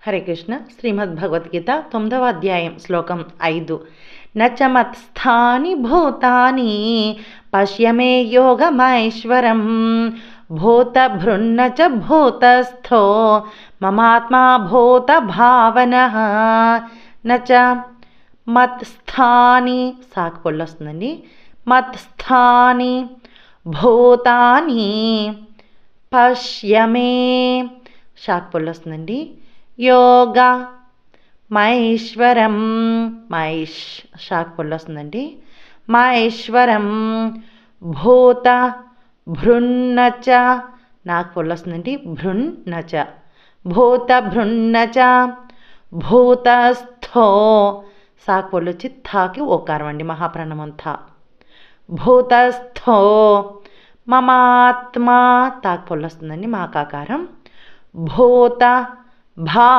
హరే కృష్ణ. శ్రీమద్భగవద్గీత 9వ అధ్యాయం శ్లోకం 5. నచ మత్స్థాని భూతాని పశ్య మే యోగమైశ్వరం భూత భృన్న చ భూతస్థో మమాత్మా భూత భావనః. నచ మత్స్థాని సాకు పొల్లు వస్తుందండి. మత్స్థాని భూతాని పశ్య మే షాక్ పొల్లు వస్తుందండి. యోగ మహేశ్వరం షాక్ పొల్లు వస్తుందండి. మహేశ్వరం భూత భృన్నచ నాకు పొల్లు వస్తుందండి. భృన్నచ భూత భృన్నచ భూతస్థో సాకు పొల్లు వచ్చి థాకి ఓకారం అండి. మహాప్రాణమం థా. భూతస్థో మమాత్మా తాకు పొల్లు వస్తుందండి. మాకాకారం. భూత భా